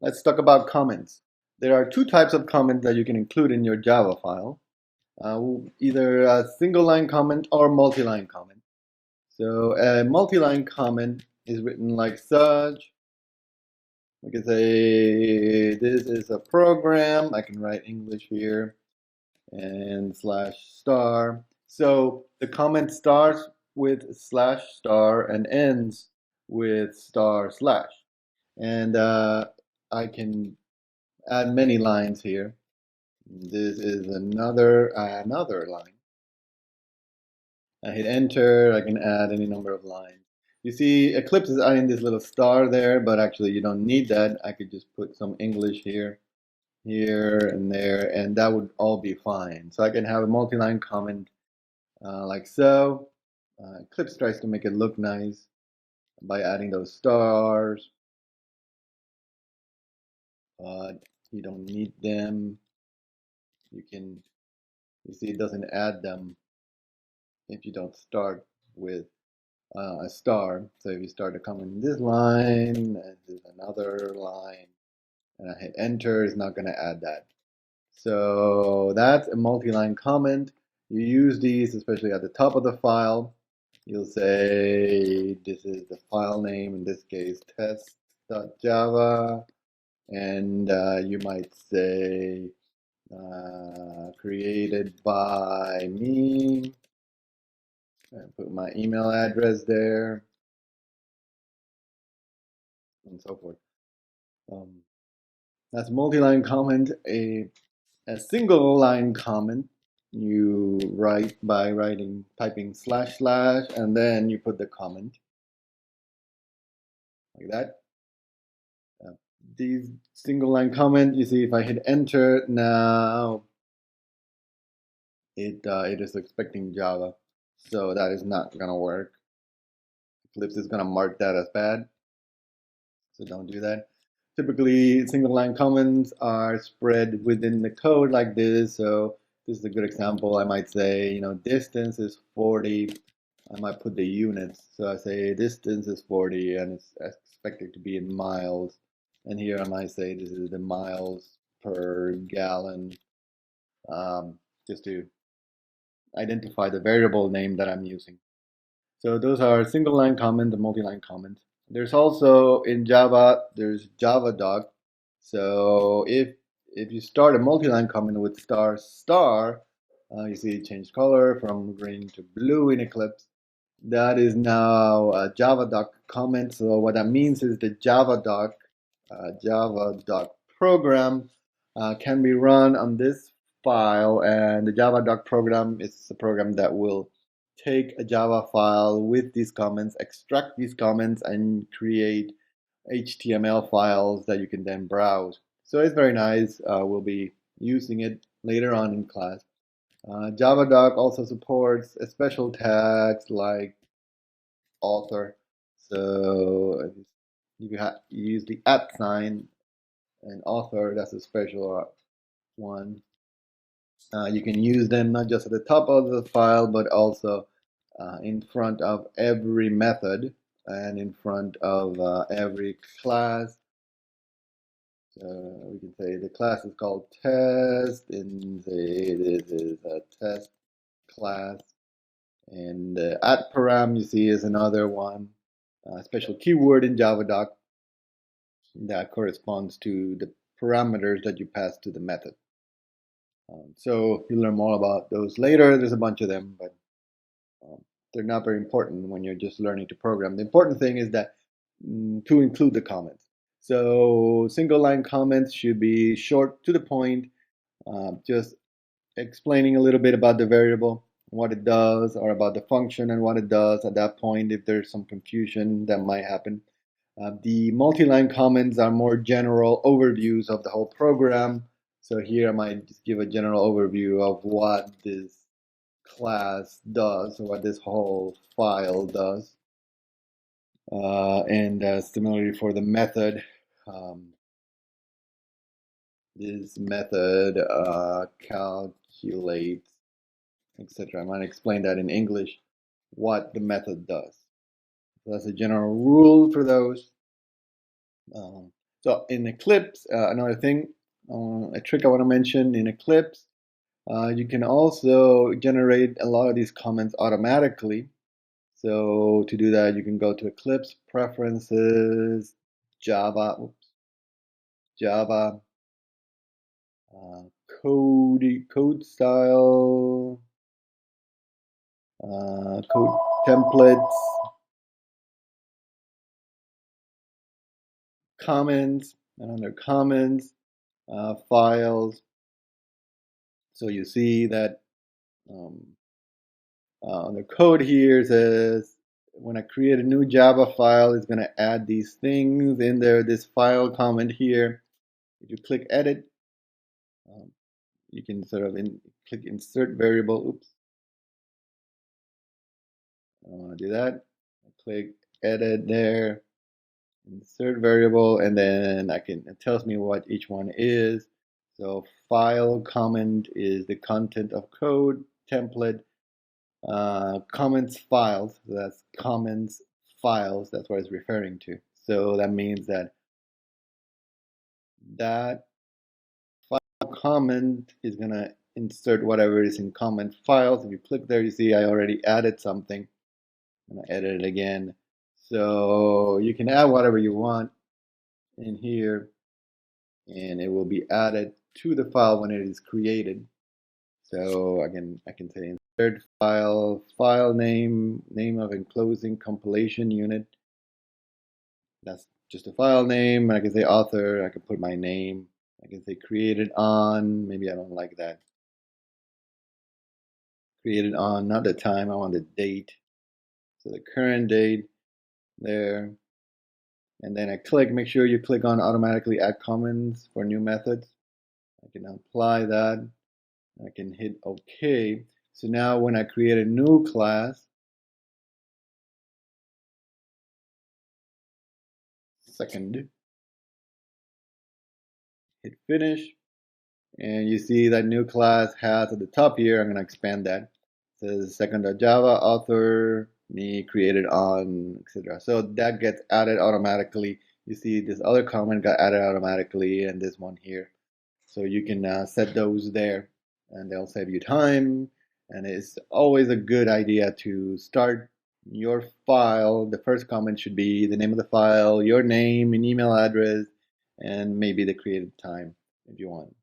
Let's talk about comments. There are two types of comments that you can include in your Java file, either a single line comment or multi-line comment. So a multi-line comment is written like such. We can say this is a program. I can write English here and slash star. So the comment starts with slash star and ends with star slash. And I can add many lines here. This is another line. I hit enter, I can add any number of lines. You see, Eclipse is adding this little star there, but actually you don't need that. I could just put some English here, and there, and that would all be fine. So I can have a multi-line comment like so. Eclipse tries to make it look nice by adding those stars, but you don't need them. You see it doesn't add them if you don't start with a star. So if you start a comment in this line, and there's another line, and I hit enter, it's not going to add that. So that's a multi-line comment. You use these especially at the top of the file. You'll say this is the file name, in this case test.java, and you might say created by me. And put my email address there, and so forth. That's multi-line comment. A single line comment you write by typing slash slash, and then you put the comment like that. These single line comment, you see if I hit enter now, it is expecting Java, so that is not gonna work. Eclipse is gonna mark that as bad, so don't do that. Typically, single line comments are spread within the code like this. So this is a good example. I might say, distance is 40. I might put the units. So I say distance is 40 and it's expected to be in miles. And here I might say this is the miles per gallon, just to identify the variable name that I'm using. So those are single line comments and multi-line comments. There's also in Java, there's JavaDoc. So if you start a multi-line comment with star star, you see it changed color from green to blue in Eclipse. That is now a JavaDoc comment. So what that means is the JavaDoc program can be run on this file, and the JavaDoc program is a program that will take a Java file with these comments, extract these comments, and create HTML files that you can then browse. So it's very nice. We'll be using it later on in class. JavaDoc also supports a special tags like author. So you use the @ sign, and author, that's a special one. You can use them not just at the top of the file, but also in front of every method and in front of every class. So we can say the class is called test, and say this is a test class. And @param, you see, is another one, a special keyword in JavaDoc that corresponds to the parameters that you pass to the method. So you'll learn more about those later. There's a bunch of them, but they're not very important when you're just learning to program. The important thing is that to include the comments. So single line comments should be short, to the point, just explaining a little bit about the variable, what it does, or about the function and what it does at that point if there's some confusion that might happen. The multi-line comments are more general overviews of the whole program. So here I might just give a general overview of what this class does, or what this whole file does. And similarly for the method, this method calculates, etc. I might explain that in English, what the method does. So that's a general rule for those. So in Eclipse, another thing, a trick I want to mention in Eclipse, you can also generate a lot of these comments automatically. So to do that, you can go to Eclipse, Preferences, Java, Java, uh, code style, code templates, comments, and under comments, files. So you see that um, on the code here it says when I create a new Java file, it's going to add these things in there. This file comment here. If you click Edit, um, you can sort of click Insert Variable. Oops, I don't want to do that. I click Edit there, Insert Variable, and then it tells me what each one is. So file comment is the content of code. Template comments files. So that's comments files. That's what it's referring to. So that means that file comment is gonna insert whatever is in comment files. If you click there, you see I already added something. I'm gonna edit it again. So you can add whatever you want in here, and it will be added to the file when it is created. So I can say insert file name of enclosing compilation unit. That's just a file name. I can say author. I can put my name. I can say created on. Maybe I don't like that. Created on, not the time. I want the date. So the current date there. And then I click. Make sure you click on automatically add comments for new methods. I can apply that. I can hit OK. So now when I create a new class, second, hit finish. And you see that new class has at the top here, I'm going to expand that. It says second.java author, me created on, etc. So that gets added automatically. You see this other comment got added automatically and this one here. So you can set those there and they'll save you time. And it's always a good idea to start your file. The first comment should be the name of the file, your name, an email address, and maybe the created time if you want.